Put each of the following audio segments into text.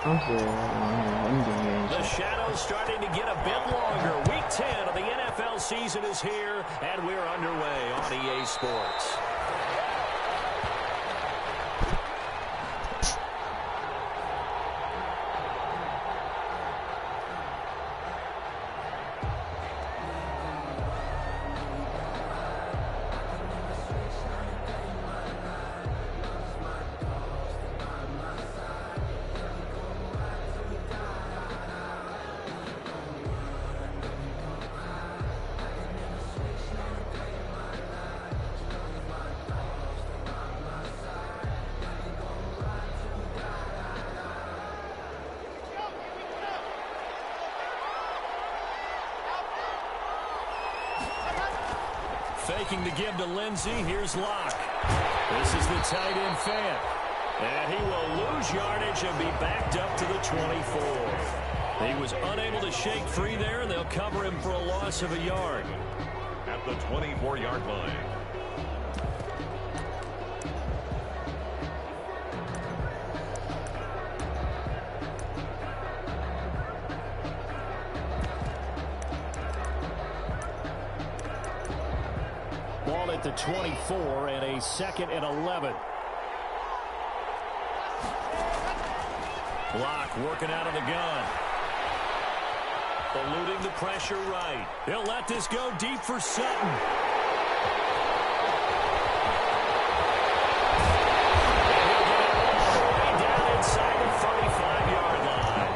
I'm serious. I'm doing games. The shadow's starting to get a bit longer. Week 10 of the NFL season is here, and we're underway on EA Sports. Faking the give to Lindsey. Here's Locke. This is the tight end fan. And he will lose yardage and be backed up to the 24. He was unable to shake free there, and they'll cover him for a loss of a yard. At the 24-yard line. Ball at the 24 and a 2nd and 11. Block working out of the gun. Eluding the pressure right. They'll let this go deep for Sutton. Down inside the 35-yard line.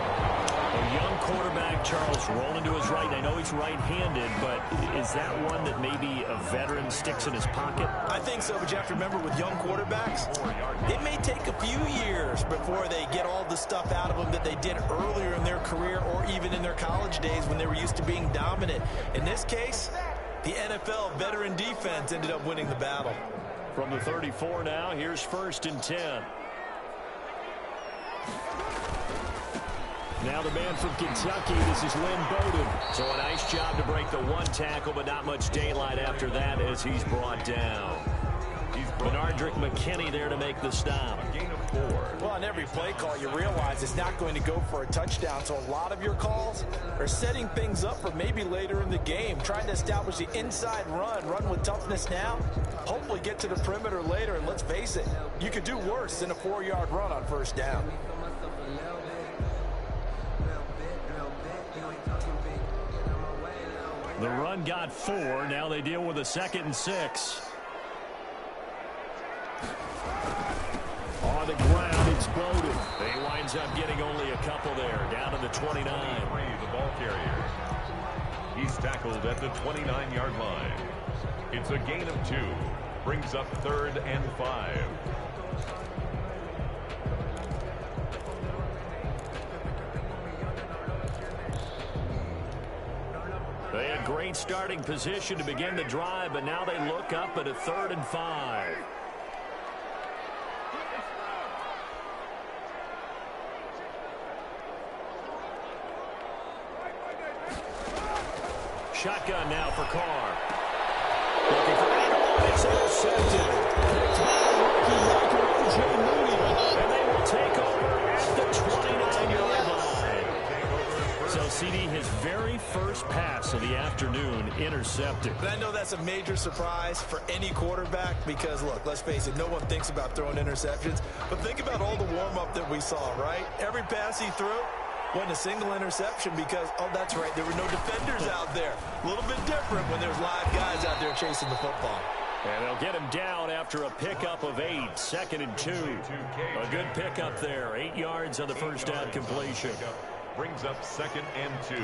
A young quarterback, Charles, rolling to his right. I know he's right-handed, but is that one that maybe a veteran sticks in his pocket? I think so, but you have to remember with young quarterbacks, it may take a few years before they get all the stuff out of them that they did earlier in their career or even in their college days when they were used to being dominant. In this case, the NFL veteran defense ended up winning the battle. From the 34 now, here's 1st and 10. Now the man from Kentucky, this is Lynn Bowden. So a nice job to break the one tackle, but not much daylight after that as he's brought down. Benardrick McKinney there to make the stop. A gain of 4. Well, on every play call, you realize it's not going to go for a touchdown, so a lot of your calls are setting things up for maybe later in the game, trying to establish the inside run with toughness now, hopefully get to the perimeter later, and let's face it, you could do worse than a 4-yard run on 1st down. The run got 4. Now they deal with a 2nd and 6. On the ground, it's Bowden. He winds up getting only a couple there, down to the 29. The ball carrier. He's tackled at the 29-yard line. It's a gain of 2. Brings up 3rd and 5. They had great starting position to begin the drive, but now they look up at a 3rd and 5. Shotgun now for Carr. Looking for Edelman. It's intercepted. Picked by rookie Michael O.J. Mooney. And they will take over at the 29-yard line. So CD, his very first pass of the afternoon intercepted. But I know that's a major surprise for any quarterback because, look, let's face it, no one thinks about throwing interceptions. But think about all the warm-up that we saw, right? Every pass he threw wasn't a single interception because, oh, that's right, there were no defenders out there. A little bit different when there's live guys out there chasing the football. And they'll get him down after a pickup of 8, 2nd and 2. A good pickup there, 8 yards on the first down completion. Brings up 2nd and 2.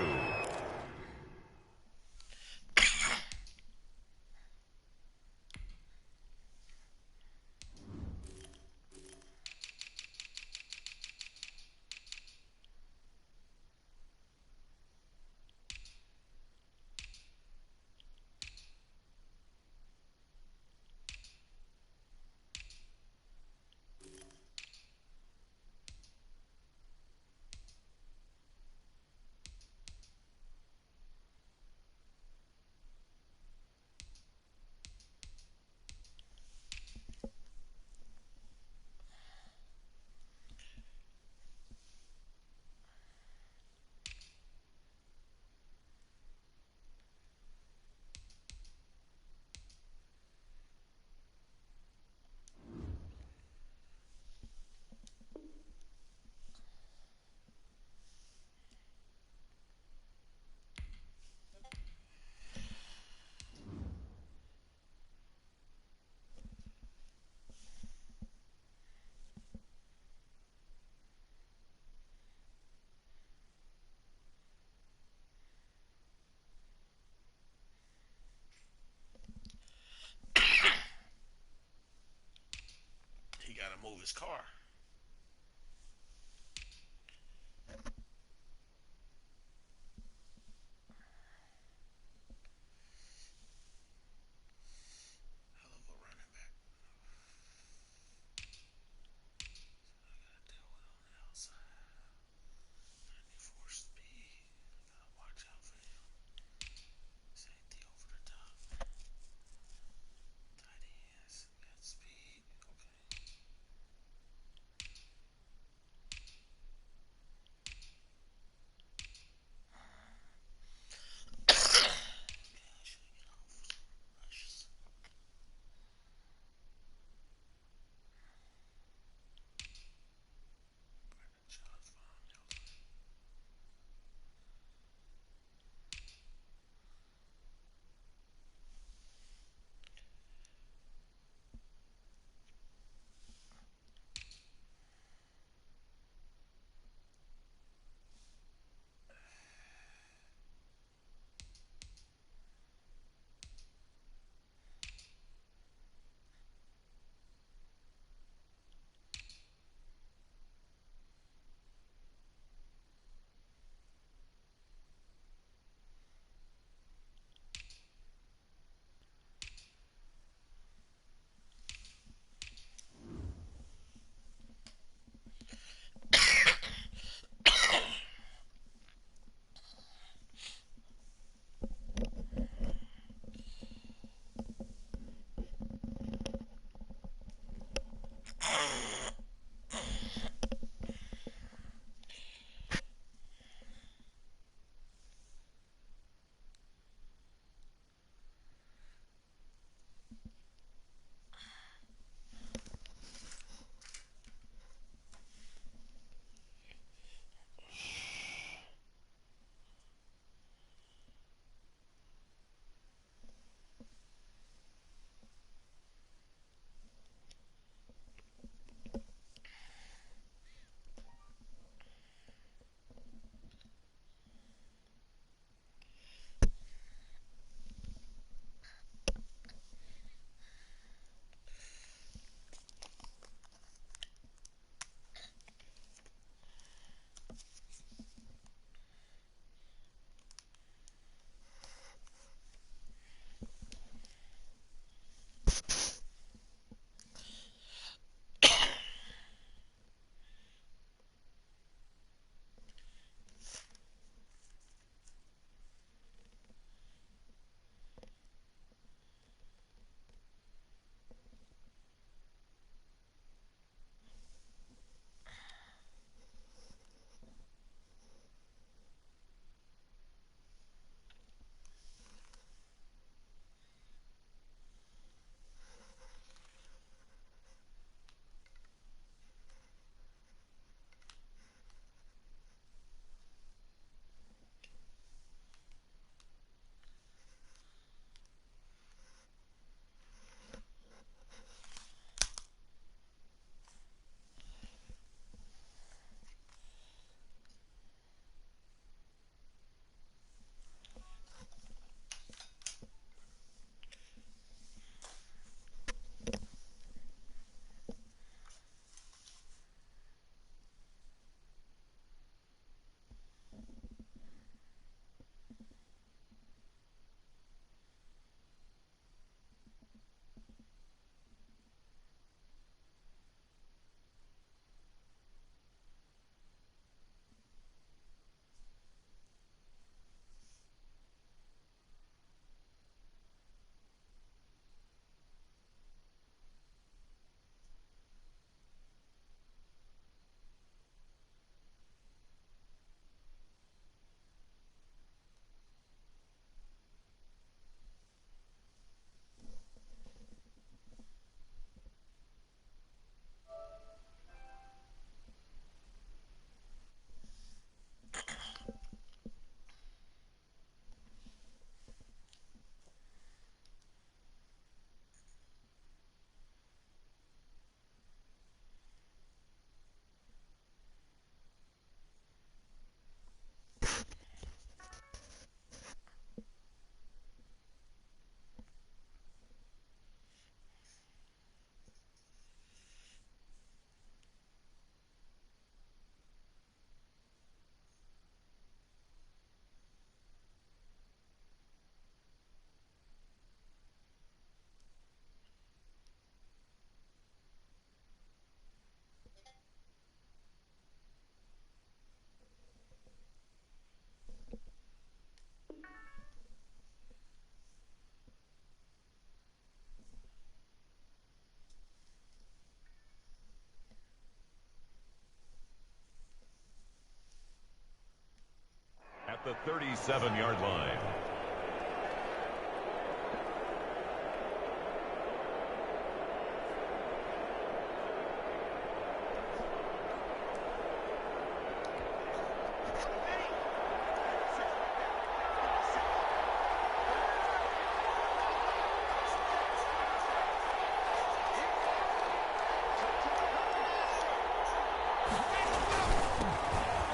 his car. Hell of a running back. I gotta deal with on the outside. 94 speed. Gotta watch out for him. Safety over the top. Tight ends. Got speed. Okay. the 37-yard line.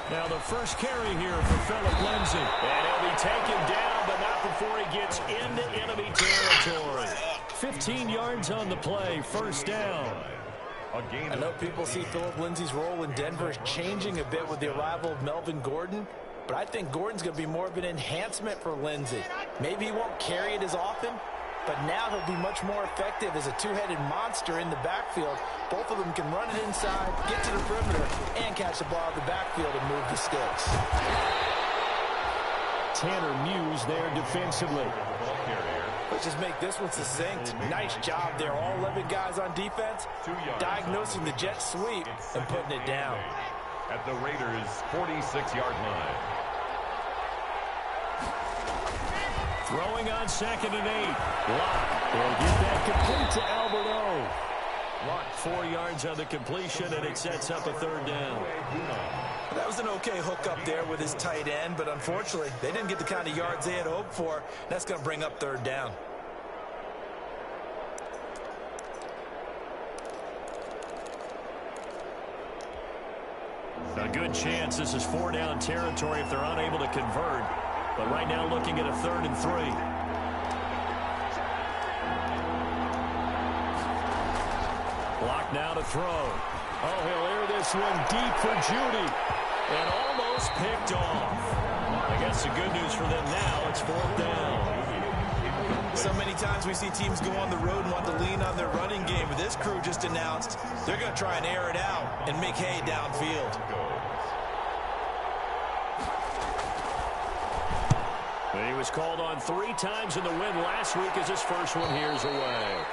Now the first carry here for Phillip Lindsay. And he'll be taken down, but not before he gets into enemy territory. 15 yards on the play, first down. I know people see Phillip Lindsay's role in Denver changing a bit with the arrival of Melvin Gordon, but I think Gordon's going to be more of an enhancement for Lindsay. Maybe he won't carry it as often, but now he'll be much more effective as a two-headed monster in the backfield. Both of them can run it inside, get to the perimeter, and catch the ball in the backfield and move the sticks. Tanner Muse there defensively. Let's just make this one succinct. Nice job there. All 11 guys on defense, diagnosing the jet sweep and putting it down. At the Raiders' 46-yard line. Throwing on 2nd and 8. Locke will get that complete to Alberto. Locke 4 yards on the completion, and it sets up a 3rd down. That was an okay hook up there with his tight end, but unfortunately, they didn't get the kind of yards they had hoped for. That's going to bring up 3rd down. A good chance this is 4-down territory if they're unable to convert. But right now looking at a 3rd and 3. Block now to throw. Oh, he'll air this one deep for Judy. And almost picked off. I guess the good news for them now, it's 4th down. So many times we see teams go on the road and want to lean on their running game. But this crew just announced they're going to try and air it out and make hay downfield. He was called on 3 times in the win last week as his first one here's away.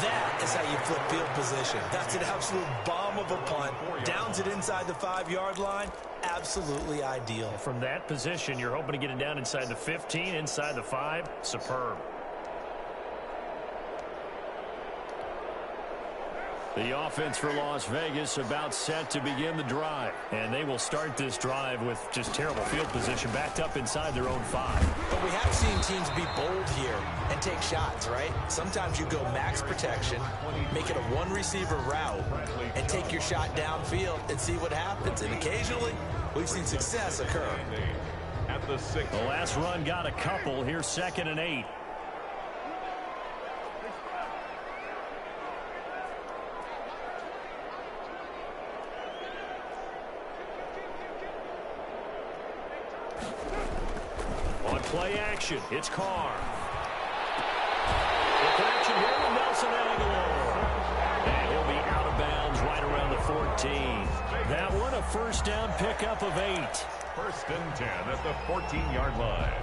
That is how you flip field position. That's an absolute bomb of a punt. Downs it inside the 5-yard line. Absolutely ideal. From that position, you're hoping to get it down inside the 15, inside the 5. Superb. The offense for Las Vegas about set to begin the drive. And they will start this drive with just terrible field position backed up inside their own 5. But we have seen teams be bold here and take shots, right? Sometimes you go max protection, make it a one-receiver route, and take your shot downfield and see what happens. And occasionally, we've seen success occur. At the 6. The last run got a couple. Here's 2nd and 8. Play action. It's Carr. The connection here with Nelson Aguilar. And he'll be out of bounds right around the 14. That one a 1st down pickup of 8. 1st and 10 at the 14-yard line.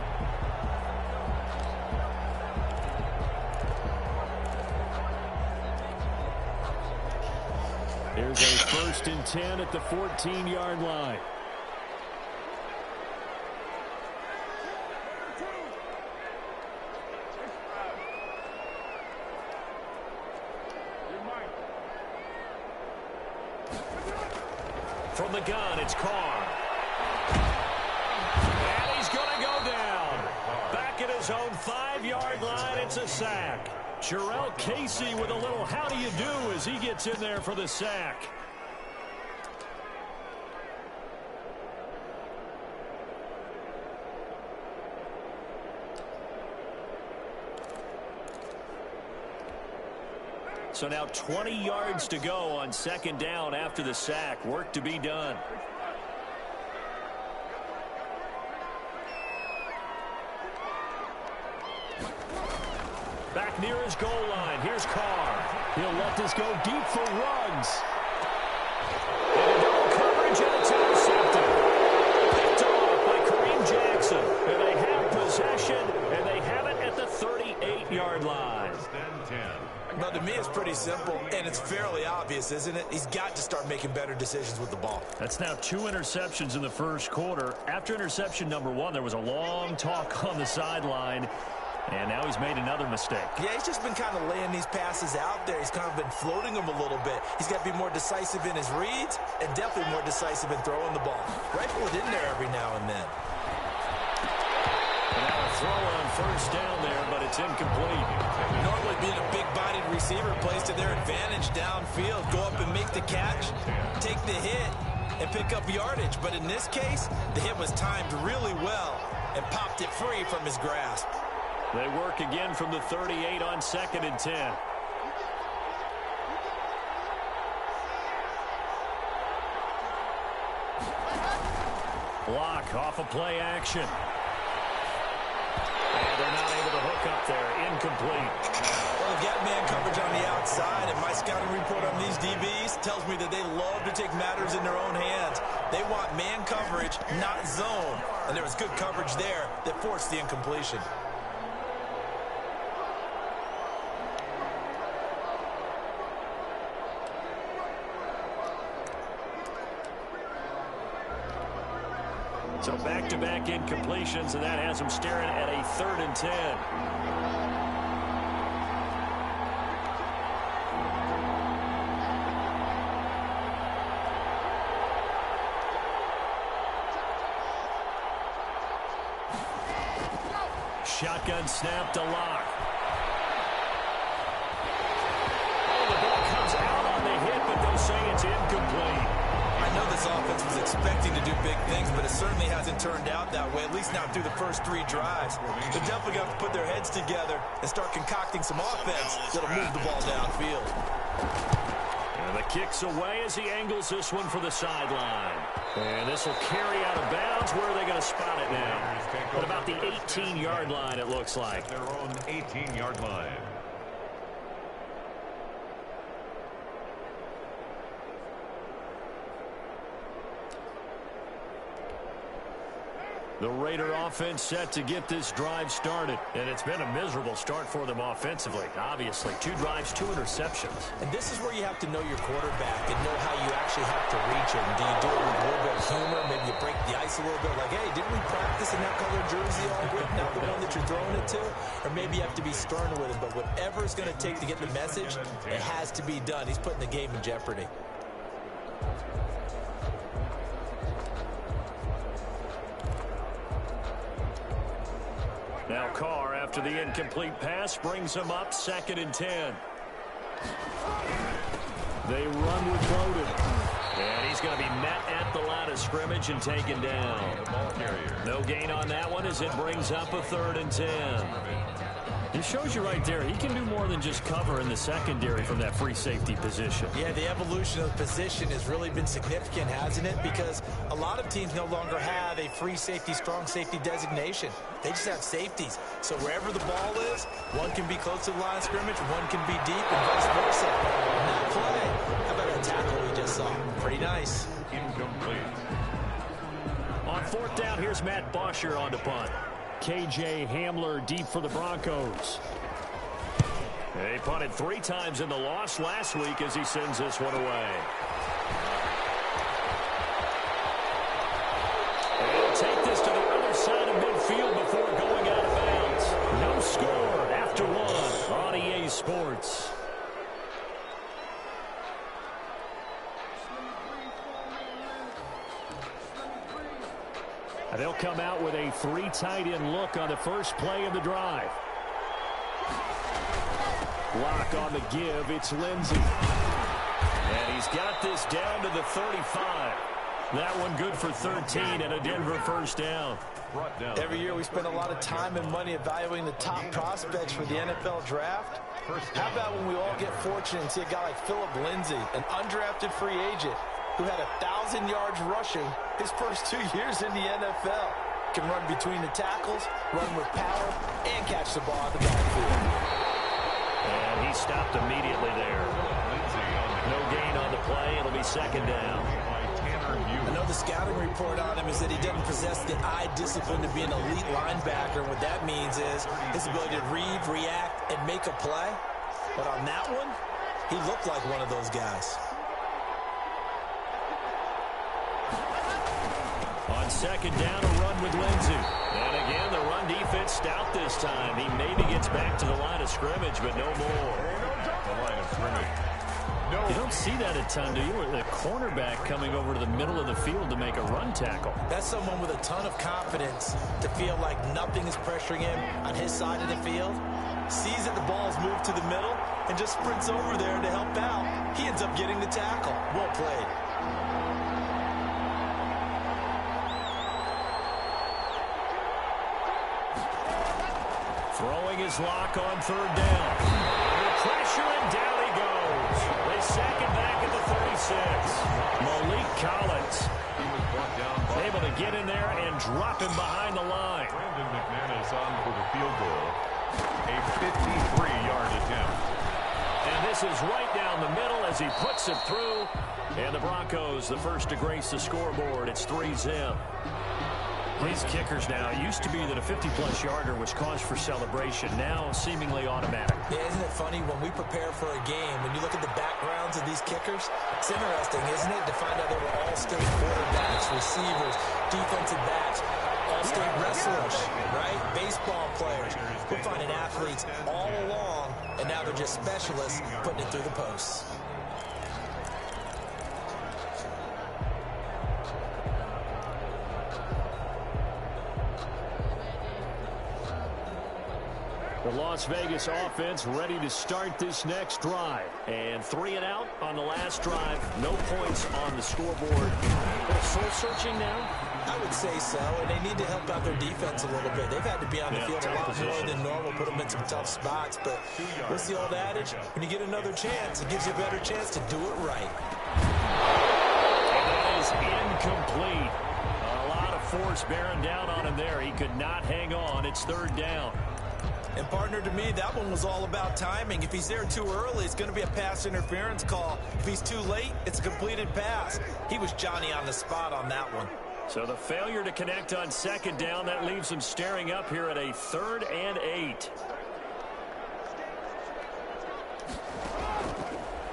There's a 1st and 10 at the 14-yard line. From the gun, it's Carr. And he's going to go down. Back at his own 5-yard line, it's a sack. Jarrell Casey with a little how do you do as he gets in there for the sack. So now 20 yards to go on 2nd down after the sack. Work to be done. Back near his goal line. Here's Carr. He'll let this go deep for Ruggs. And a double coverage, and it's intercepted. Picked off by Kareem Jackson. And they have possession, and they have it at the 38-yard line. 1st and 10. But to me, it's pretty simple, and it's fairly obvious, isn't it? He's got to start making better decisions with the ball. That's now 2 interceptions in the first quarter. After interception number 1, there was a long talk on the sideline, and now he's made another mistake. Yeah, he's just been kind of laying these passes out there. He's kind of been floating them a little bit. He's got to be more decisive in his reads and definitely more decisive in throwing the ball. Rifle it in there every now and then. And now a throw on first down there, but it's incomplete. Normally being a big-bodied receiver plays to their advantage downfield. Go up and make the catch, take the hit, and pick up yardage. But in this case, the hit was timed really well and popped it free from his grasp. They work again from the 38 on 2nd and 10. Block off of play action. And they're not able to hook up there. Incomplete. Well, they've got man coverage on the outside, and my scouting report on these DBs tells me that they love to take matters in their own hands. They want man coverage, not zone. And there was good coverage there that forced the incompletion. So back-to-back incompletions, and that has them staring at a 3rd and 10. Shotgun snap to Locke. Oh, the ball comes out on the hit, but they say it's incomplete. I know this offense was expecting to do big things, but it certainly hasn't turned out that way, at least not through the first 3 drives. They're definitely going to have to put their heads together and start concocting some offense that'll move the ball downfield. And the kick's away as he angles this one for the sideline. And this will carry out of bounds. Where are they going to spot it now? At about the 18-yard line, it looks like. Their own 18-yard line. The Raider offense set to get this drive started. And it's been a miserable start for them offensively. Obviously, 2 drives, 2 interceptions. And this is where you have to know your quarterback and know how you actually have to reach him. Do you do it with a little bit of humor? Maybe you break the ice a little bit like, hey, didn't we practice in that color jersey all week? Not the one that you're throwing it to? Or maybe you have to be stern with him. But whatever it's going to take to get the message, it has to be done. He's putting the game in jeopardy. Now Carr, after the incomplete pass, brings him up 2nd and 10. They run with Bowden. And he's going to be met at the line of scrimmage and taken down. No gain on that one as it brings up a 3rd and 10. It shows you right there, he can do more than just cover in the secondary from that free safety position. Yeah, the evolution of the position has really been significant, hasn't it? Because a lot of teams no longer have a free safety, strong safety designation. They just have safeties. So wherever the ball is, one can be close to the line of scrimmage, one can be deep, and vice versa. On that play, how about that tackle we just saw? Pretty nice. Incomplete. On 4th down, here's Matt Bosher on to punt. K.J. Hamler deep for the Broncos. They punted 3 times in the loss last week as he sends this one away. They'll take this to the other side of midfield before going out of bounds. No score after 1 on EA Sports. They'll come out with a 3 tight end look on the first play of the drive. Lock on the give. It's Lindsey. And he's got this down to the 35. That one good for 13 and a Denver first down. Every year we spend a lot of time and money evaluating the top prospects for the NFL draft. How about when we all get fortunate and see a guy like Phillip Lindsay, an undrafted free agent, who had 1,000 yards rushing his first 2 years in the NFL. Can run between the tackles, run with power, and catch the ball out of the backfield. And he stopped immediately there. No gain on the play. It'll be 2nd down. I know the scouting report on him is that he doesn't possess the eye discipline to be an elite linebacker. What that means is his ability to read, react, and make a play. But on that one, He looked like one of those guys. On second down, a run with Lindsey. And again, the run defense stout this time. He maybe gets back to the line of scrimmage, but no more. The line of scrimmage. No. You don't see that a ton, do you? The cornerback coming over to the middle of the field to make a run tackle. That's someone with a ton of confidence to feel like nothing is pressuring him on his side of the field. Sees that the ball's moved to the middle and just sprints over there to help out. He ends up getting the tackle. Well played. Throwing his lock on third down. Under pressure, and down he goes. They sack him back at the 36. Malik Collins He was brought down by able to get in there and drop him behind the line. Brandon McManus on for the field goal. A 53-yard attempt. And this is right down the middle as he puts it through. And the Broncos, the first to grace the scoreboard. It's 3-0. These kickers now, it used to be that a 50-plus yarder was cause for celebration. Now seemingly automatic. Yeah, isn't it funny when we prepare for a game, when you look at the backgrounds of these kickers, it's interesting, isn't it, to find out they were all-state quarterbacks, receivers, defensive backs, all-state wrestlers, right? Baseball players. We're finding athletes all along, and now they're just specialists putting it through the posts. The Las Vegas offense ready to start this next drive. And 3 and out on the last drive. No points on the scoreboard. They're soul-searching now? I would say so, and they need to help out their defense a little bit. They've had to be on the field a lot more than normal, put them in some tough spots. But what's the old adage? When you get another chance, it gives you a better chance to do it right. And that is incomplete. A lot of force bearing down on him there. He could not hang on. It's third down. And partner, to me, that one was all about timing. If he's there too early, it's going to be a pass interference call. If he's too late, it's a completed pass. He was Johnny on the spot on that one. So the failure to connect on second down, that leaves him staring up here at a 3rd and 8.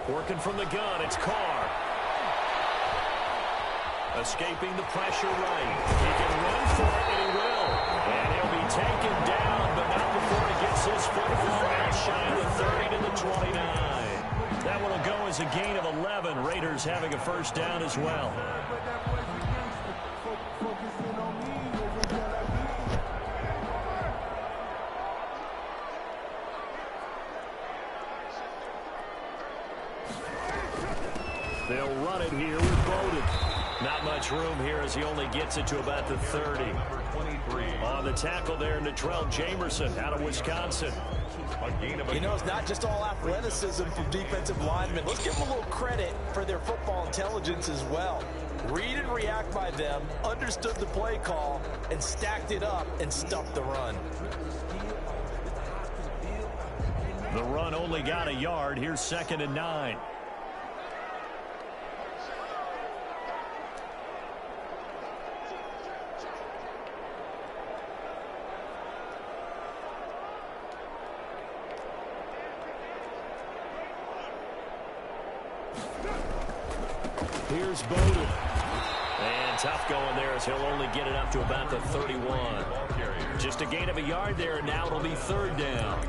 Working from the gun, it's Carr. Escaping the pressure right. He can run for it, and he will. And he'll be taken down, but not before he gets his football outshined the 30 to the 29. That one will go as a gain of 11. Raiders having a first down as well. They'll run it here with Bowden. Not much room here as he only gets it to about the 30. number 23. On the tackle there, Natrell Jamerson out of Wisconsin. You know, it's not just all athleticism from defensive linemen. Let's give them a little credit for their football intelligence as well. Read and react by them, understood the play call, and stacked it up and stuffed the run. The run only got a yard. Here's 2nd and 9. Here's Bowden. And tough going there as he'll only get it up to about the 31. Just a gain of a yard there, and now it'll be 3rd down.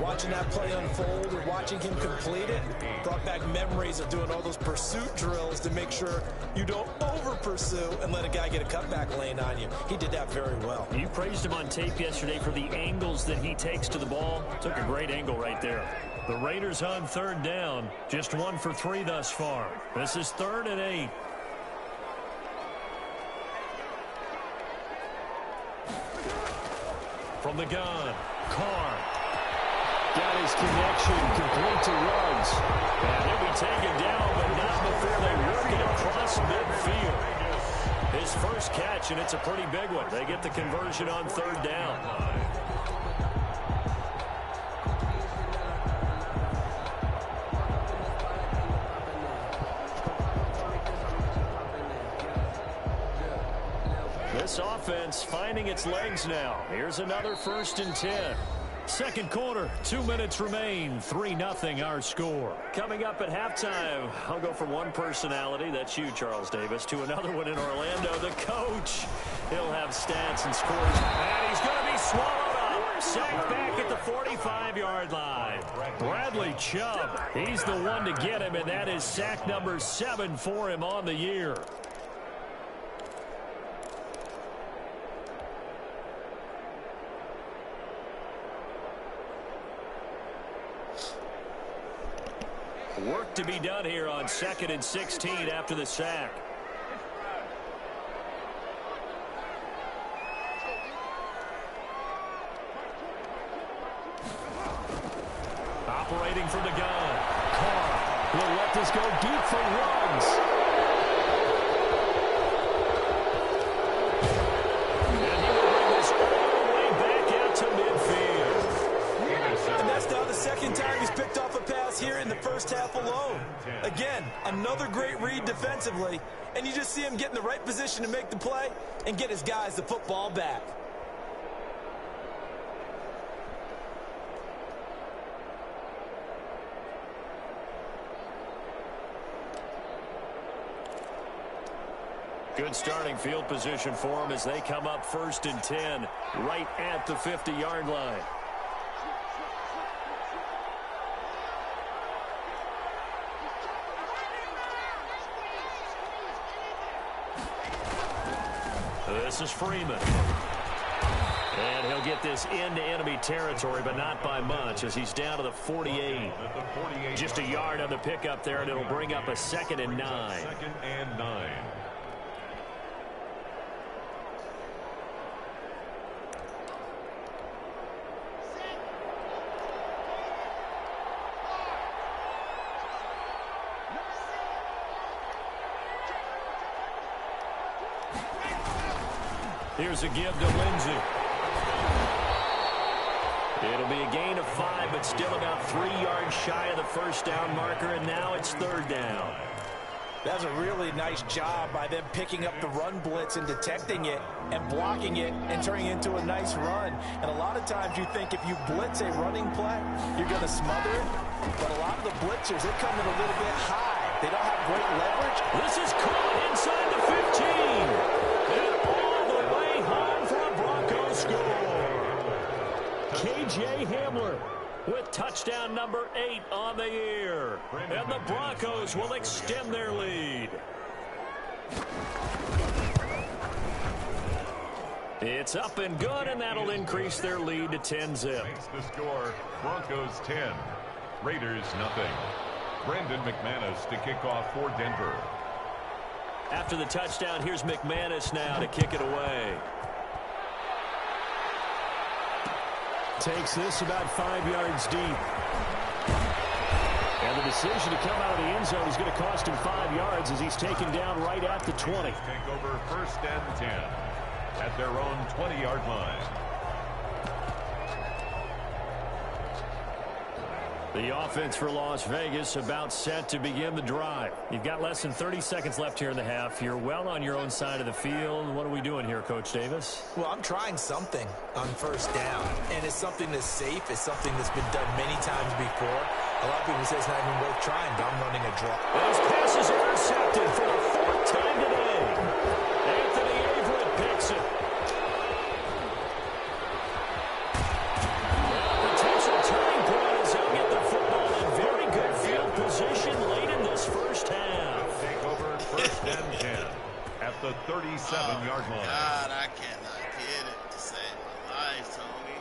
Watching that play unfold and watching him complete it brought back memories of doing all those pursuit drills to make sure you don't over-pursue and let a guy get a cutback lane on you. He did that very well. You praised him on tape yesterday for the angles that he takes to the ball. Took a great angle right there. The Raiders on 3rd down. Just 1 for 3 thus far. This is 3rd and 8. From the gun, Carr. Got his connection complete to Ruggs. And he'll be taken down, but not before they work it across midfield. His first catch, and it's a pretty big one. They get the conversion on 3rd down. This offense finding its legs now. Here's another 1st and 10. Second quarter, 2 minutes remain, 3-0 our score. Coming up at halftime, I'll go from one personality, that's you, Charles Davis, to another one in Orlando, the coach. He'll have stats and scores, and he's going to be swallowed up. Sacked back at the 45-yard line. Bradley Chubb, he's the one to get him, and that is sack number 7 for him on the year. Work to be done here on 2nd and 16 after the sack. Operating from the gun. Carr will let this go deep for runs. And he will bring this all the way back out to midfield. And that's now the second time he's picked off a pass here in the first half alone. Again, another great read defensively, and you just see him get in the right position to make the play and get his guys the football back. Good starting field position for them as they come up 1st and 10, right at the 50-yard line. This is Freeman. And he'll get this into enemy territory, but not by much as he's down to the 48. Just a yard on the pickup there, and it'll bring up a 2nd and 9. 2nd and 9. Here's a give to Lindsey. It'll be a gain of 5, but still about 3 yards shy of the first down marker, and now it's 3rd down. That's a really nice job by them picking up the run blitz and detecting it and blocking it and turning it into a nice run. And a lot of times you think if you blitz a running play, you're going to smother it. But a lot of the blitzers, they come in a little bit high. They don't have great leverage. This is caught inside the 15. And all the way home for a Broncos score. K.J. Hamler with touchdown number 8 on the year. And the Broncos will extend their lead. It's up and good, and that'll increase their lead to 10-zip. Makes the score Broncos 10, Raiders nothing. Brandon McManus to kick off for Denver. After the touchdown, here's McManus now to kick it away. Takes this about 5 yards deep. And the decision to come out of the end zone is going to cost him 5 yards as he's taken down right at the 20. Take over 1st and 10 at their own 20-yard line. The offense for Las Vegas about set to begin the drive. You've got less than 30 seconds left here in the half. You're well on your own side of the field. What are we doing here, Coach Davis? Well, I'm trying something on 1st down, and it's something that's safe. It's something that's been done many times before. A lot of people say it's not even worth trying, but I'm running a draw. Those passes are intercepted for the 4th time today. Anthony Averett picks it. Potential turning point as he'll get the football in very good field position late in this first half. Take over 1st and 10 at the 37-yard line. God, I cannot get it to save my life, Tony.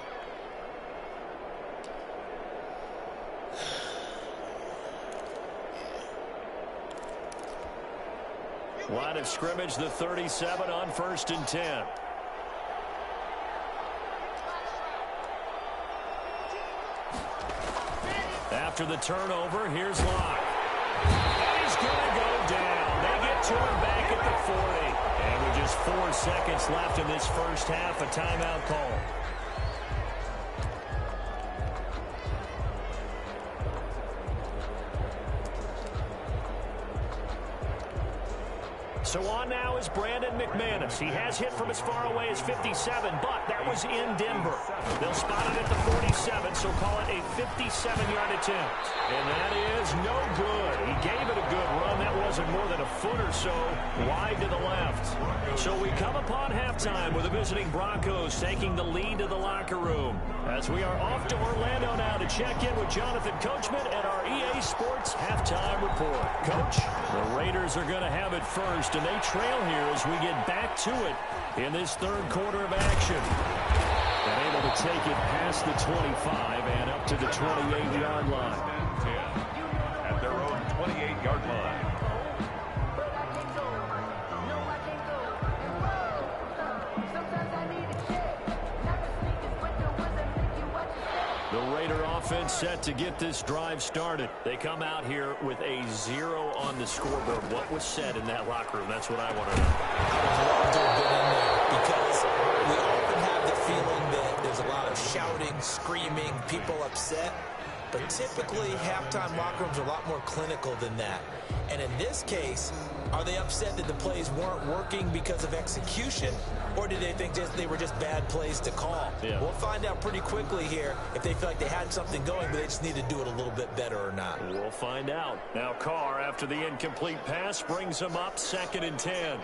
Line of scrimmage, the 37 on 1st and 10. After the turnover, here's Locke. And he's going to go down. They get to him back at the 40. And with just 4 seconds left in this first half, a timeout call. So on now is Brandon McManus. He has hit from as far away as 57, but that was in Denver. They'll spot it at the 47, so call it a 57-yard attempt. And that is no good. He gave it a good run. That wasn't more than a foot or so wide to the left. So we come upon halftime with the visiting Broncos taking the lead to the locker room. As we are off to Orlando now to check in with Jonathan Coachman at our EA Sports Halftime Report. Coach, the Raiders are going to have it first, and they trail here as we get back to it in this third quarter of action. And able to take it past the 25 and up to the 28-yard line. 10 at their own 28-yard line. The Raider offense set to get this drive started. They come out here with a 0 on the scoreboard. What was said in that locker room? That's what I want to know. I would love to have been in there because we often have the feeling that there's a lot of shouting, screaming, people upset. But typically, halftime locker rooms are a lot more clinical than that. And in this case, are they upset that the plays weren't working because of execution, or did they think they were just bad plays to call? Yeah. We'll find out pretty quickly here if they feel like they had something going, but they just need to do it a little bit better or not. We'll find out. Now Carr, after the incomplete pass, brings him up 2nd and 10.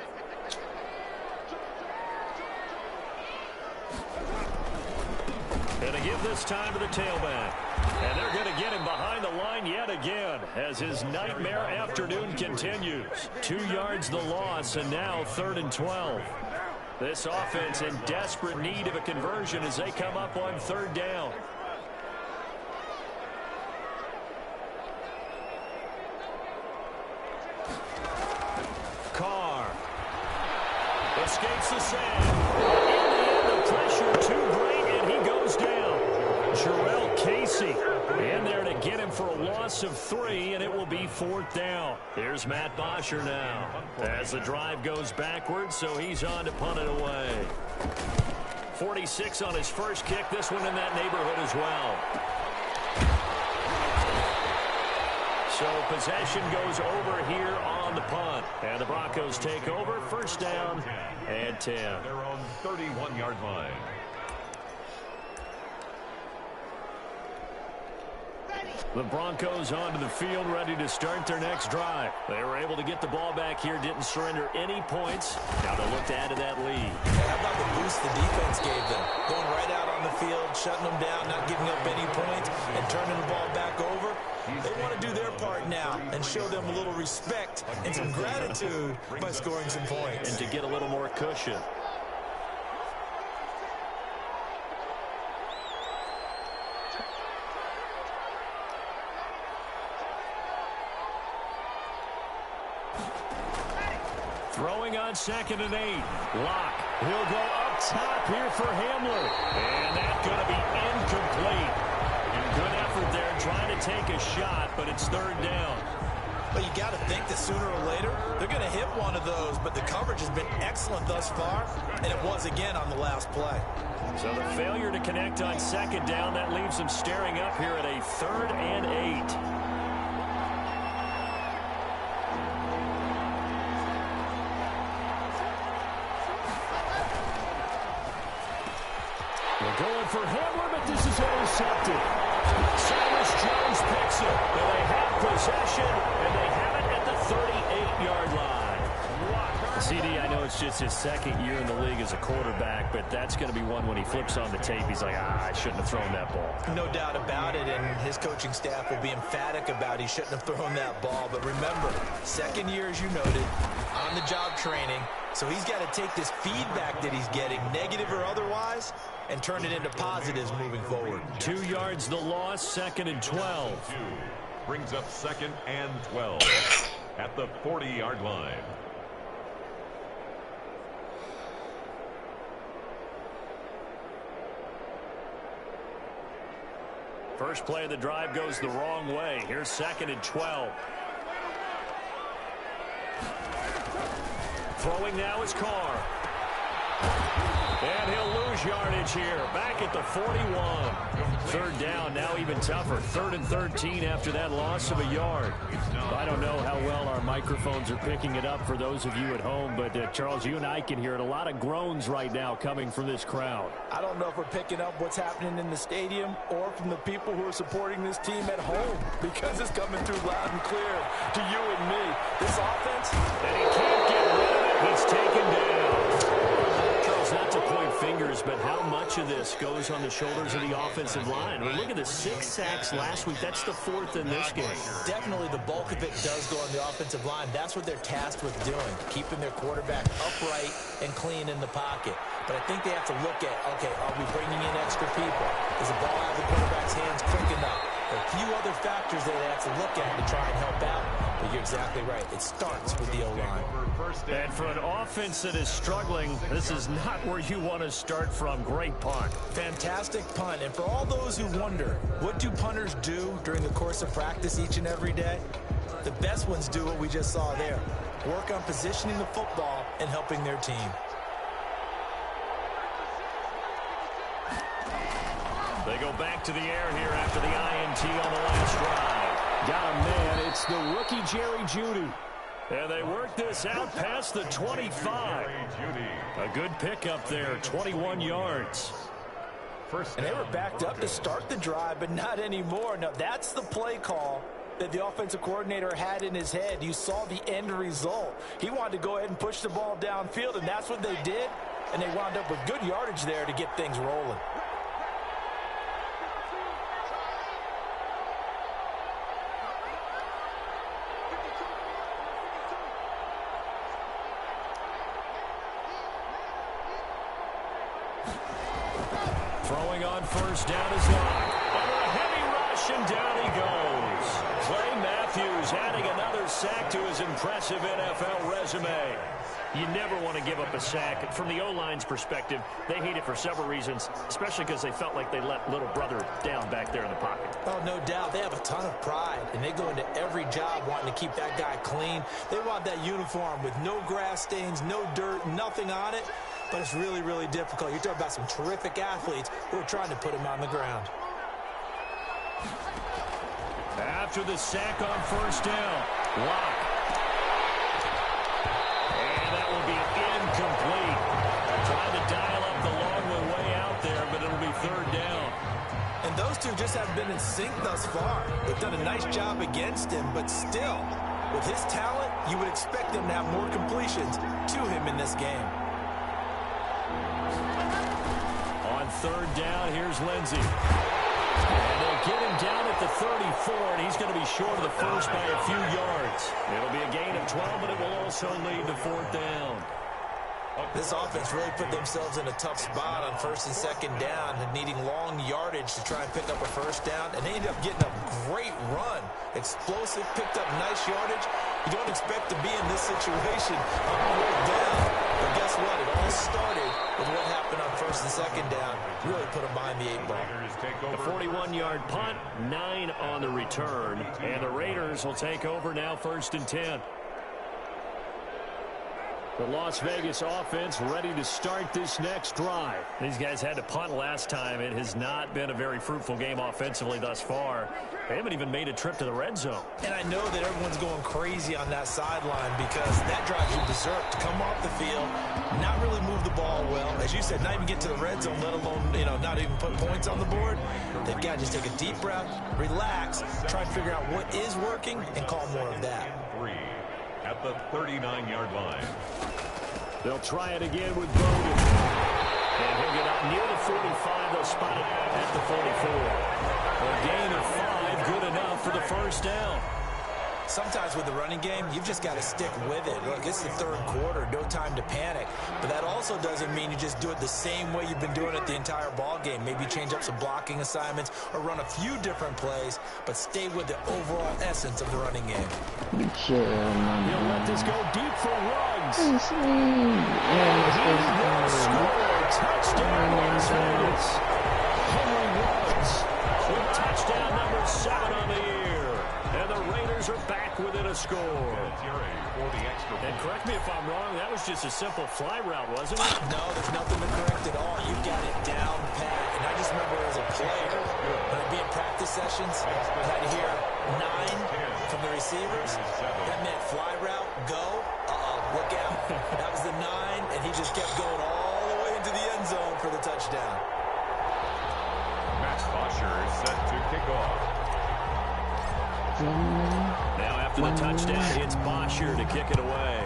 Going to give this time to the tailback. And they're going to get him behind the line yet again as his nightmare afternoon continues. 2 yards the loss, and now 3rd and 12. This offense in desperate need of a conversion as they come up on 3rd down. Carr escapes the sand. In the end, the pressure too great, and he goes down. Jarrell Casey in there to get him for a loss of 3, and it will be 4th down. Here's Matt Bosher now as the drive goes backwards, so he's on to punt it away. 46 on his first kick, this one in that neighborhood as well. So possession goes over here on the punt, and the Broncos take over, 1st down and 10. Their own 31-yard line. The Broncos onto the field, ready to start their next drive. They were able to get the ball back here, didn't surrender any points. Now they look to add to that lead. How about the boost the defense gave them? Going right out on the field, shutting them down, not giving up any points, and turning the ball back over. They want to do their part now and show them a little respect and some gratitude by scoring some points. And to get a little more cushion. Throwing on 2nd and 8. Locke. He'll go up top here for Hamler. And that's going to be incomplete. And good effort there trying to take a shot, but it's 3rd down. But you got to think that sooner or later, they're going to hit one of those. But the coverage has been excellent thus far, and it was again on the last play. So the failure to connect on 2nd down, that leaves them staring up here at a 3rd and 8. They're going for Hamler, but this is intercepted. Cyrus Jones picks it. And they have possession, and they have it at the 38-yard line. CD, I know it's just his 2nd year in the league as a quarterback, but that's going to be one when he flips on the tape. He's like, I shouldn't have thrown that ball. No doubt about it, and his coaching staff will be emphatic about he shouldn't have thrown that ball. But remember, 2nd year, as you noted, on-the-job training. So he's got to take this feedback that he's getting, negative or otherwise, and turn it into positives moving forward. 2 yards the loss, 2nd and 12. Brings up 2nd and 12 at the 40-yard line. First play of the drive goes the wrong way. Here's 2nd and 12. Throwing now is Carr. And he'll lose yardage here. Back at the 41. Third down, now even tougher. 3rd and 13 after that loss of a yard. I don't know how well our microphones are picking it up for those of you at home, but Charles, you and I can hear it. A lot of groans right now coming from this crowd. I don't know if we're picking up what's happening in the stadium or from the people who are supporting this team at home, because it's coming through loud and clear to you and me. This offense, and he can't get rid of it. He's taken down. Charles, not to point fingers, but how much of this goes on the shoulders of the offensive line? I mean, look at the 6 sacks last week. That's the 4th in this game. Definitely the bulk of it does go on the offensive line. That's what they're tasked with doing, keeping their quarterback upright and clean in the pocket. But I think they have to look at, okay, are we bringing in extra people? Is the ball out of the quarterback's hands quick enough? There are a few other factors that they have to look at to try and help out. But you're exactly right. It starts with the O-line. And for an offense that is struggling, this is not where you want to start from. Great punt. Fantastic punt. And for all those who wonder, what do punters do during the course of practice each and every day? The best ones do what we just saw there. Work on positioning the football and helping their team. They go back to the air here after the INT on the last drive. Got a man. It's the rookie Jerry Jeudy. And they work this out past the 25. A good pickup there, 21 yards. And they were backed up to start the drive, but not anymore. Now, that's the play call that the offensive coordinator had in his head. You saw the end result. He wanted to go ahead and push the ball downfield, and that's what they did. And they wound up with good yardage there to get things rolling. Throwing on first down is Locke. Under a heavy rush, and down he goes. Clay Matthews adding another sack to his impressive NFL resume. You never want to give up a sack. From the O-line's perspective, they hate it for several reasons, especially because they felt like they let little brother down back there in the pocket. Oh, no doubt. They have a ton of pride, and they go into every job wanting to keep that guy clean. They want that uniform with no grass stains, no dirt, nothing on it. But it's really, really difficult. You're talking about some terrific athletes who are trying to put him on the ground. After the sack on first down, Locke. And that will be incomplete. Trying to dial up the long way out there, but it'll be 3rd down. And those two just haven't been in sync thus far. They've done a nice job against him, but still, with his talent, you would expect them to have more completions to him in this game. On 3rd down, here's Lindsey. And they'll get him down at the 34, and he's going to be short of the first by a few yards. It'll be a gain of 12, but it will also lead to 4th down. This offense really put themselves in a tough spot on 1st and 2nd down and needing long yardage to try and pick up a 1st down. And they ended up getting a great run. Explosive, picked up nice yardage. You don't expect to be in this situation on 4th down. But guess what? It all started with what happened on 1st and 2nd down. Really put them behind the 8 ball. A 41-yard punt, 9 on the return. And the Raiders will take over now 1st and 10. The Las Vegas offense ready to start this next drive. These guys had to punt last time. It has not been a very fruitful game offensively thus far. They haven't even made a trip to the red zone. And I know that everyone's going crazy on that sideline because that drives you berserk to come off the field, not really move the ball well. As you said, not even get to the red zone, let alone, not even put points on the board. They've got to just take a deep breath, relax, try and figure out what is working, and call more of that. At the 39-yard line. They'll try it again with Bowden. And he'll get up near the 45. They'll spot it at the 44. A gain of 5, good enough for the 1st down. Sometimes with the running game, you've just got to stick with it. Look, it's the 3rd quarter, no time to panic. But that also doesn't mean you just do it the same way you've been doing it the entire ball game. Maybe change up some blocking assignments or run a few different plays, but stay with the overall essence of the running game. He'll let this go deep for Ruggs. Yeah, Touchdown, Las Vegas. Henry Ruggs with touchdown number 7 on the year. And the Raiders are back within a score. For the extra And point. correct me if I'm wrong, that was just a simple fly route, wasn't it? No, there's nothing to correct at all. You've got it down pat. And I just remember as a player, when I'd be in practice sessions, and I'd hear 9 from the receivers. That meant fly route, go, look out. That was the 9, and he just kept going all the way into the end zone for the touchdown. Matt Bosher is set to kick off. Now after the touchdown, it's Bosher to kick it away.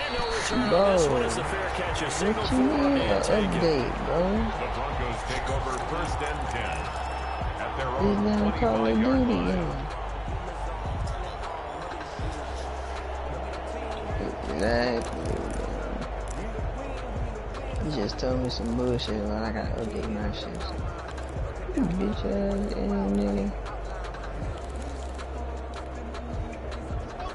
And no return on this one as the fair catch. A single for a man taken. The Broncos take over 1st and 10 at their own 25-yard line. Exactly. You just told me some bullshit, but I gotta update my shit. You bitch ass nigga.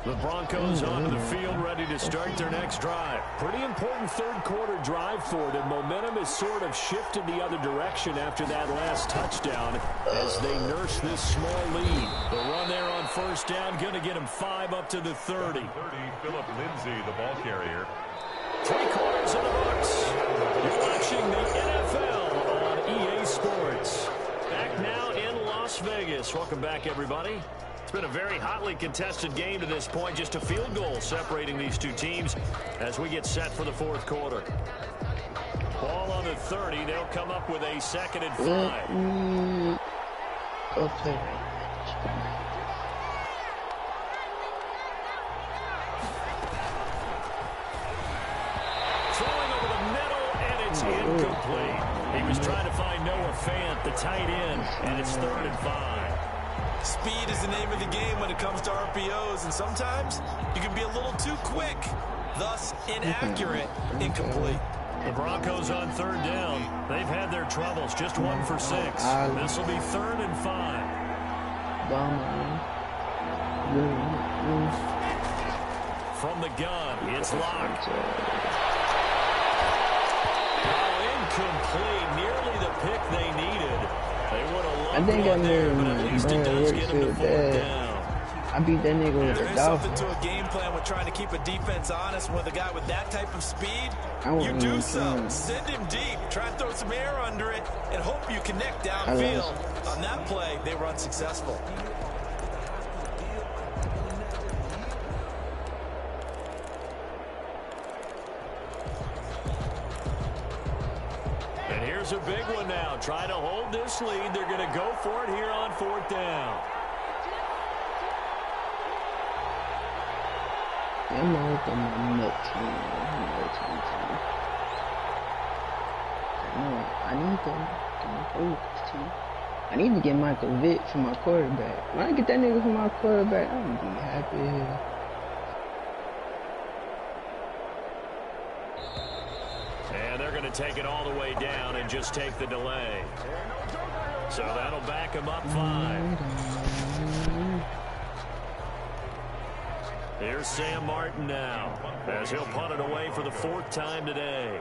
The Broncos onto the field, ready to start their next drive. Pretty important third-quarter drive for them. Momentum has sort of shifted the other direction after that last touchdown as they nurse this small lead. The run there on 1st down, going to get them 5 up to the 30. Philip Lindsay, the ball carrier. 3 quarters in the books. You're watching the NFL on EA Sports. Back now in Las Vegas. Welcome back, everybody. It's been a very hotly contested game to this point. Just a field goal separating these two teams as we get set for the 4th quarter. Ball on the 30. They'll come up with a 2nd and 5. Go play right. Throwing over the middle, and it's incomplete. He was trying to find Noah Fant, the tight end, and it's 3rd and 5. Speed is the name of the game when it comes to RPOs, and sometimes you can be a little too quick, thus inaccurate, incomplete. The Broncos on 3rd down. They've had their troubles, just 1 for 6. This will be 3rd and 5. From the gun, it's locked. Incomplete, nearly the pick they needed. They would have loved one there, but at least it does get them to 4th down. I beat that nigga with There a is dolphin. something to a game plan with trying to keep a defense honest. With a guy with that type of speed, you want do him so. to. Send him deep. Try and throw some air under it and hope you connect downfield. On that play, they were unsuccessful. And here's a big one now. Trying to hold this lead. They're going to go for it here on 4th down. I'm out on my nut team. I need them. I need to get Michael Vick for my quarterback. When I get that nigga for my quarterback, I'm gonna be happy. And they're going to take it all the way down and just take the delay. So that'll back him up 5. Here's Sam Martin now as he'll punt it away for the 4th time today.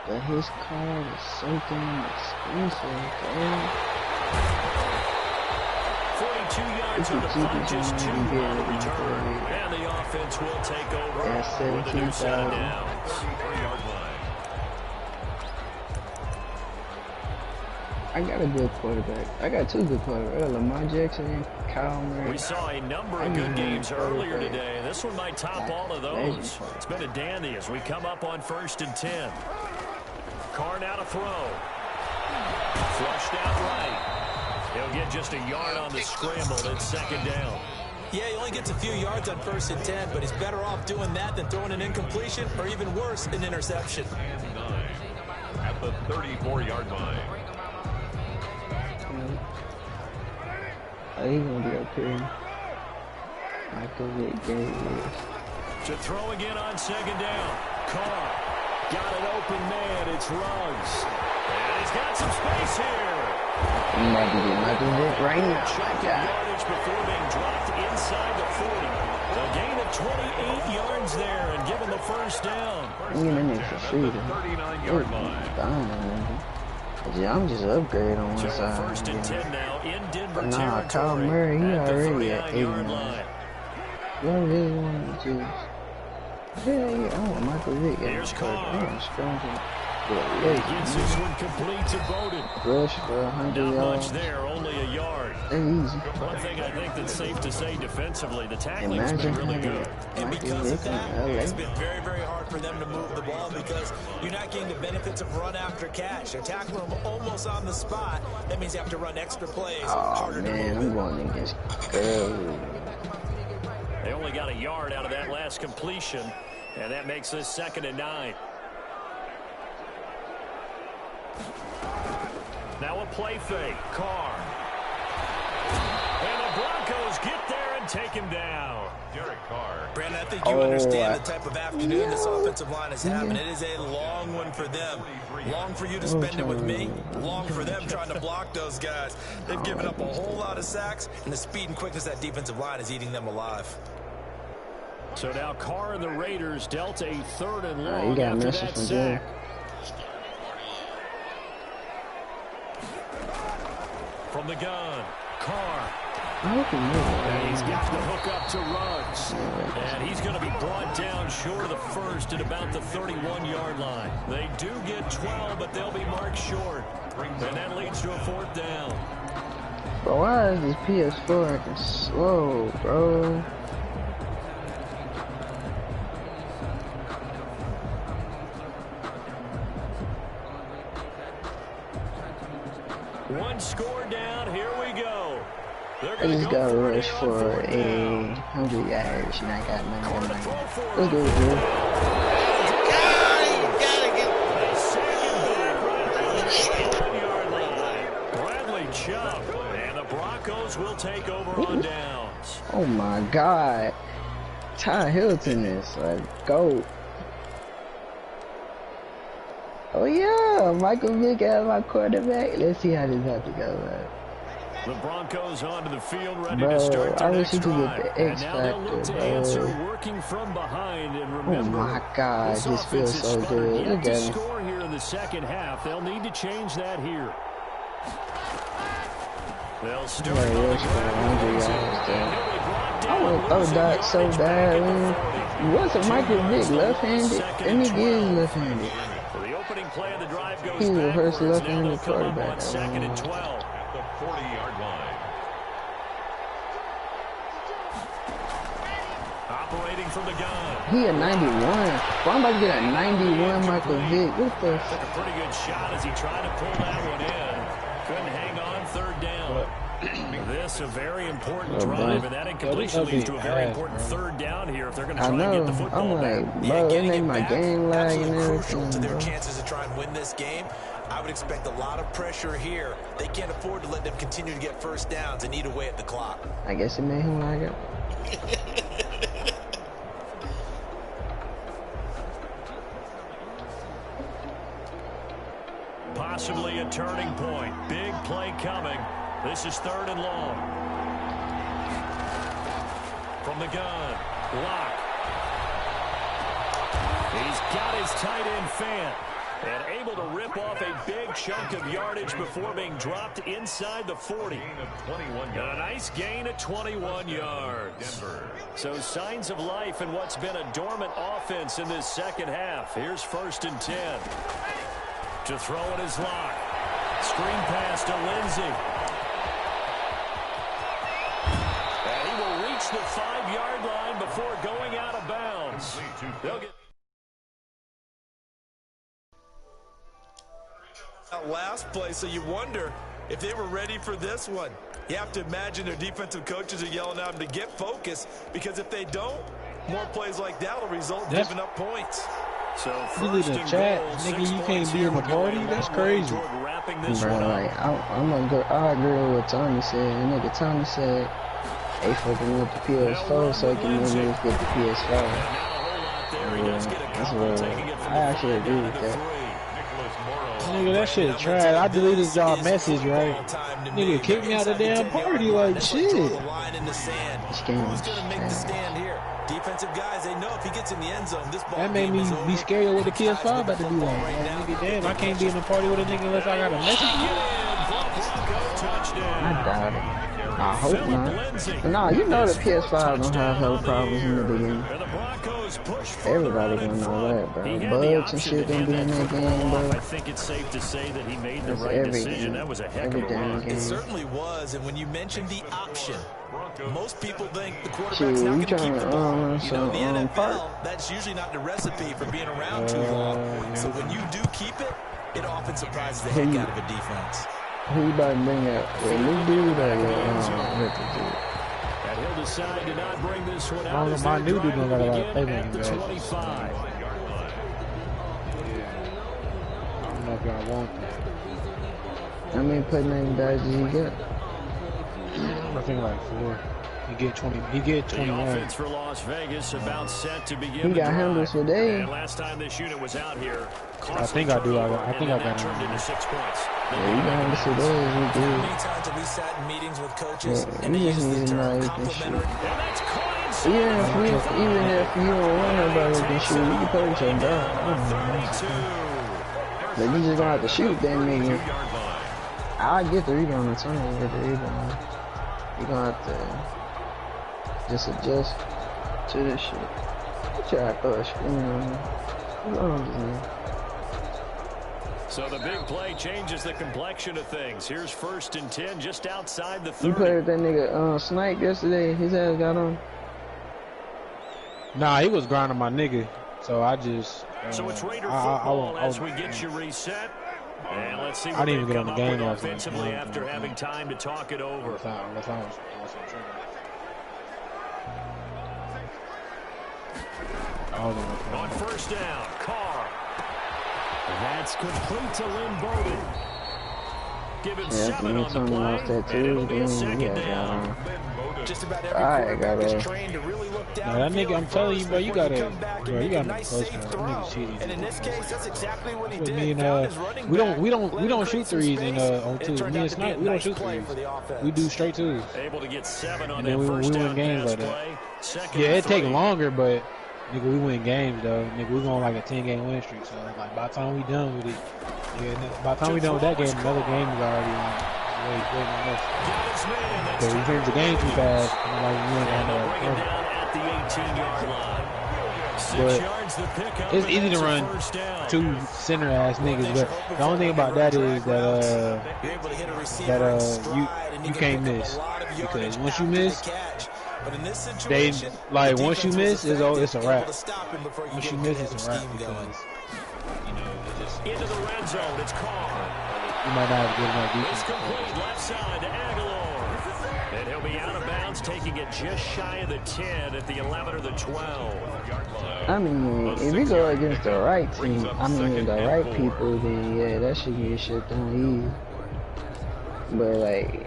But his card is so damn expensive, bro. 42 yards on the punt, just 2 on the return. And the offense will take over with a new set of downs. 3-yard line. I got a good quarterback. I got 2 good quarterbacks. Lamar Jackson and Kyle Murray. We saw a number of good games earlier today. This one might top all of those. It's been a dandy as we come up on 1st and 10. Carr now to throw. Flushed out right. He'll get just a yard on the scramble. It's 2nd down. Yeah, he only gets a few yards on 1st and 10, but he's better off doing that than throwing an incompletion or even worse, an interception. And 9 at the 34-yard line. Oh, he's gonna be up here. Michael Vick gave this. To throw again on 2nd down. Carr got an open man. It's Ruggs. And he's got some space here. I'm about to get Michael Vick right now. Chunk of yardage before being dropped inside the 40. A gain of 28 yards there and given the first down. I'm getting that nigga for free. 39-yard line. Yeah, I'm just upgrade on one So side. first and 10 now in Denver But nah, territory. Kyle Murray, he at the already at 39-yard 89. line. You don't really want to choose. Yeah, I want Michael Vick. Here's Carr. Damn, strong. Gets this one complete to Bowden. Rush for 100 Not much yards. there, only a yard. They're easy. One thing I think that's safe to say defensively, the tackling's Imagine been really good. And Michael because Vick of that, in it's LA. been very, very hard for them to move the ball because you're not getting the benefits of run after catch. They're tackling them almost on the spot. That means you have to run extra plays. Oh harder man, to I'm move going against Gurley. They only got a yard out of that last completion, and that makes this 2nd and 9. Now a play fake. Carr. And the Broncos get there and take him down. Derek Carr. Brandon, I think you understand the type of afternoon this offensive line is having. It is a long one for them. Long for you to spend it with me. Long for them trying to block those guys. They've given up a whole lot of sacks, and the speed and quickness of that defensive line is eating them alive. So now Carr and the Raiders dealt a 3rd and long you got a after message that from sack. From the gun, Carr. And he's got the hook up to Ruggs. And he's going to be brought down short of the first at about the 31-yard line. They do get 12, but they'll be marked short. And that leads to a 4th down. Bro, why is this PS4 acting slow, bro? One score down, here we go. I just got a rush for 100 yards and I got nothing. Let's go, bro. Bradley Chubb, and the Broncos will take over on downs. Oh my God. Ty Hilton is like GOAT. Oh yeah, Michael Vick as my quarterback. Let's see how this about to go, man. The Broncos onto the field, ready Bro, to start their I wish next you could drive. get the X And now they'll look factor, to bro. answer working from behind. And Oh remember, my God, this this feels offense so is good. yet Look to at him. score here in the second half. They'll need to change that here. They'll start Yeah, on the rush for 100 ground. yards there. And he'll be brought I down, want to throw losing that so yardage back bad, at the man. 40. What's a Michael Vick left-handed? That nigga is left-handed. So the opening play of the drive goes He's a reverse backwards. Now left-handed they'll come up quarterback. on 2nd and 12. At the 40-yard line. Operating from the gun. He a 91. Well, I'm about to get a 91 Michael Vick. What the Took a pretty good shot as he tried to pull that one in. Couldn't hang on 3rd down. This a very important drive, and that incompletion leads to a very important 3rd down here if they're going to I try and know. get the football I'm back. like, bro, it made my game lag and absolutely crucial to everything, their bro. chances to try and win this game. I would expect a lot of pressure here. They can't afford to let them continue to get first downs and eat away at the clock. I guess it made him lag up. Possibly a turning point. Big play coming. This is 3rd and long. From the gun, Lock. He's got his tight end Fant. And able to rip off a big chunk of yardage before being dropped inside the 40. Gain of 21 And a yards. nice gain of 21 yards. Denver. So signs of life in what's been a dormant offense in this second half. Here's 1st and 10. To throw it is Lock. Screen pass to Lindsey. And he will reach the 5-yard line before going out of bounds. They'll get That last play, so you wonder if they were ready for this one. You have to imagine their defensive coaches are yelling at them to get focused, because if they don't, more plays like that will result in giving up points. so Look first at the and chat. goal, Nigga, 6 you can't points be here in the with going party? That's one way crazy. toward wrapping this Bro, one up. like, I agree with what Tommy said. And nigga, Tommy said, they fucking with the PS4 so he can then get the PS5. And now a whole lot there. He does get a That's couple, what taking it from I the actually 5 agree down with to the that. 3. Nicholas Morrow. all Nigga, that shit right now. trash. I deleted y'all message, right? Nigga, kick me out the damn party like shit. This game Who's is going to make the trash. stand here? Defensive guys, they know if he gets in the end zone, this ball That made game me is over. be scared with the Guys PS5 with the about to be football like, right now. nigga, damn, I can't be in a party with a nigga unless I got a message. I doubt it. I hope not. Nah, you know the PS5 don't have health problems in the beginning. Everybody gonna know that, bro. Bugs and shit gonna be in that game, bro. I think it's safe to say that he made the That's right every decision. game. That was a heck Every of a damn run. game. It certainly was, and when you mentioned the option, most people think the Shit, quarterback's not you going to keep trying the to ball. run You know, the some NFL, park? that's usually not the recipe for being around too long. So when you do keep it, it often surprises the heck out of a defense. Who you about to bring up? The new dude or the And he'll decide to not bring this one out. Long as my new dude don't got a lot of playmaking, at the guys. 25. I don't know if y'all want that. How many playmaking guys did he get? I think like 4. He get 20. He get The 21. offense for Las Vegas about set to begin He the got drive. handles for days. And last time this unit was out here, I think I do. I think I got turned him. into 6 points. Yeah, you got handles for days. He How did. many times have we sat in meetings with coaches Yeah, and they he use just the needs to know term he can shoot. complimentary? And that's caught inside. Even if you don't want nobody to shoot, you can play with your dog. I don't know. But you just gonna have to shoot that nigga. I'll get the rebound on time. Get the rebound. You gonna have to just adjust to this shit. You try to throw a screen on him. What's wrong with this man? So the big play changes the complexion of things. Here's 1st and 10 just outside the You 30. played with that nigga Snipe yesterday. His ass got on. Nah, he was grinding my nigga. So I just. So it's Raider I football won't- as we get you reset. And let's see I what didn't even they've get on come the up game with last night. offensively after having time to talk it over. Unless I was tripping. On 1st down, Carr. That's complete to Lynn Bowden. Give him Yeah, 7 on the Tony lost play, that too. and it'll be a Then, 2nd yeah, down. Just about every Alright, quarterback got is it. trained to really look down. Nah, that nigga, I'm telling you, bro, you gotta, come back bro, and you make a gotta nice close safe that. throw. Nigga cheating. And in this case, that's exactly what he But did. me and Found his running we back, don't let him shoot create some threes space, on and it twos. turned Me out and to be a Snipe, we don't nice shoot play threes. for the offense. We do straight twos. Able to get 7 on And that then we 1st win down games pass like that. play. 2nd Yeah, and it take 3. longer, but nigga, we win games though. Nigga, we going like a 10-game win streak. So like by the time we done with it, by the time we done with that game, another game is already waiting on us. Because we finish the game too fast, and like we win And they'll on bring it the. down at the 18-yard line. 6 But yards the pickup, it's and easy to that's a run 1st down. 2 center ass niggas, but the only thing about that is that You're able to hit a receiver in stride, and you can can't pick up miss, a lot of because yardage once you after the miss, catch. But in this they situation, like the once you defense was miss, it's a effective, wrap. able to stop him before you Once get you a miss, good it's a wrap scheme going. because it just Into the red zone, it's Carr. you might not have good enough It's defense. complete left side to Aguilar. And he'll be out of bounds, taking it just shy of the 10 at the 11 or the 12. I mean, if you go against the right team, I mean the right people, then yeah, that should get shit done easy. But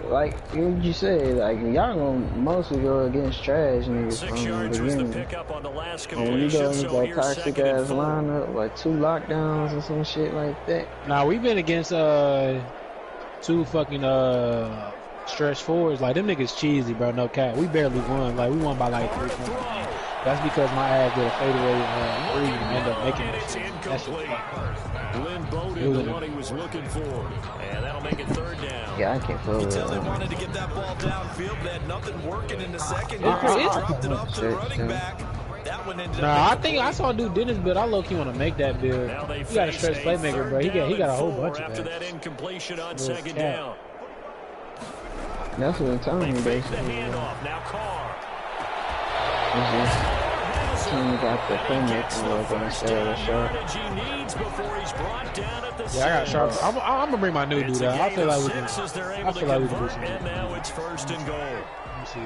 like what you said, like y'all gonna mostly go against trash niggas 6 from the yards was the beginning. pickup on the last And when you go completion. against So that here's toxic 2nd and ass 4. lineup, like 2 lockdowns and some shit like that. Nah, we've been against 2 fucking stretch forwards. Like them niggas cheesy, bro. No cap. We barely won. Like we won by like 3 points. That's because my ass did a fadeaway 3 and end up making And it. it's That shit incomplete. fucked. Lynn Bowden, the one he was looking for. And that'll make it 3rd down. Yeah, I can't feel You it. tell they wanted to get that ball downfield, but they had nothing working in the second. It's- They it's- dropped it off to the running back. That one ended Nah, up I think I saw dude Dennis build. I low key want to make that build. Now they He got a face stretch playmaker, bro. He got a whole bunch of after that that. incompletion on Little 2nd cat. down. That's what I'm telling They you, fake the basically. handoff. Now Carr. It's just team got the playmaking work instead of the shot. Yardage he needs before he's brought down at the Yeah, I got 7. sharp. I'm gonna bring my new dude It's a out. I gain feel of like we can. 6 as they're I able to feel like we can do convert, something. and now it's 1st and goal. Let me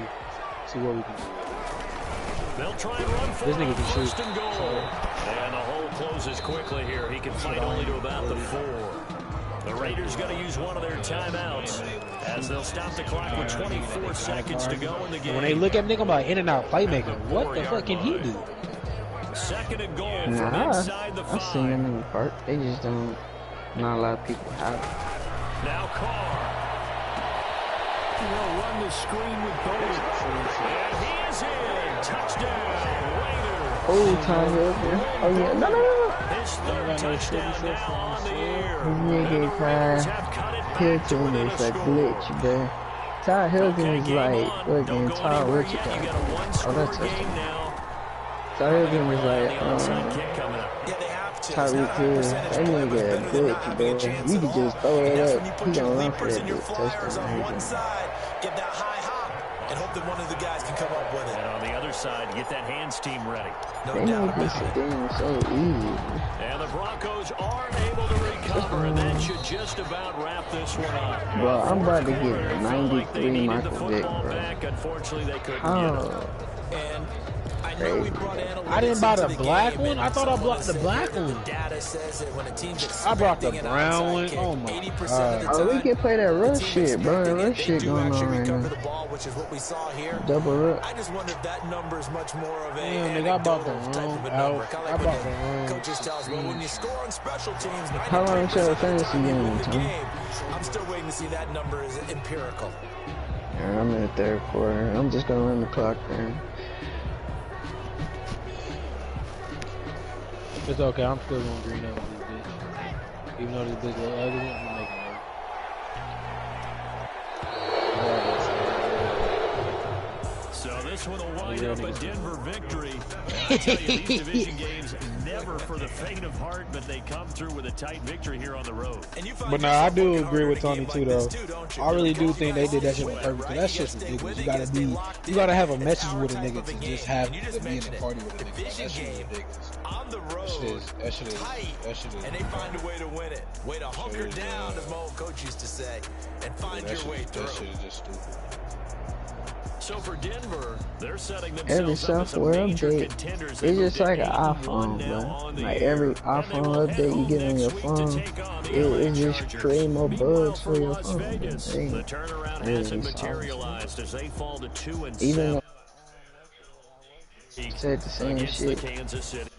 see what we can do. They'll try and run for This it nigga on can shoot. 1st and goal. And the hole closes quickly here. He can fight only to about the 4. The Raiders going to use one of their timeouts as they'll stop the clock with 24 seconds to go in the game. When they look at me, I'm like in and out playmaker. What the fuck can he do? 2nd and goal from Nah, inside the I seen 5. them in the park. They just don't Not a lot of people have it. Now Carr. They'll run the screen with Bodie. And he is in. Touchdown, Raiders. Oh, Ty Hilton. Oh, yeah. No. His third touchdown now on the year. Nigga, Ty Hilton is a glitch, bro. Ty Hilton is like fucking Ty Richard. Oh, that's touchdown. Ty Hilton is like, Tyreek Hill. That nigga a glitch, bro. You can just throw it up. He gonna run for that bitch. Touchdown. Get that high hop and hope that one of the guys can come up with it. And on the other side, get that hands team ready. They make this thing so easy. And the Broncos aren't able to recover, and that should just about wrap this one up. Bro, I'm about to get 93 Michael Vick, bro. Unfortunately, they couldn't Oh. And I know we brought analytics I didn't buy the into black game, one. I and thought I some bought of the us black said one. the data says that when a team's I brought the expecting an brown onside one. kick, Oh my 80% of the god. Oh, we time, can play that the rush team shit, bro. expecting Rush it, they shit do going actually on right recover now. the ball, which is what we saw here. Double rush. I just wonder if that number is much more of a Damn, nigga, I bought the anecdotal type of a wrong number. out. Kinda I like bought when the wrong coaches tell us, well, when you score on special teams, How long until the fantasy game, win the Tom? game. I'm still waiting to see that number is empirical. Yeah, I'm in the third quarter. I'm just gonna run the clock down. It's okay. I'm still going green up with this bitch. Even though this bitch look ugly, I'm gonna make it work. So this one will wind up a Denver victory. I tell you, these division games never for the faint of heart, but they come through with a tight victory here on the road. But no, I do agree with Tony too, though. I really do think they did that shit on purpose. Cause that's just ridiculous. You gotta have a message with a nigga to just have to be in the party with a nigga. That shit is ridiculous. On the road, That shit is. and they find a way to win it. Way to hunker down, as my old coach used to say, and find your way through. That shit is just stupid. So for Denver, they're setting Every themselves up as a software major update, contenders. it's They just moved like to an 8-1 iPhone, now bro. on the Like year. every And they iPhone will head update you home get on next your week to phone, take on the it LA just Chargers. create more Meanwhile, bugs for your Las phone. Vegas, Hey, the turnaround really hasn't solid. materialized as they fall to 2-7 Even though said the same against the shit. Kansas City.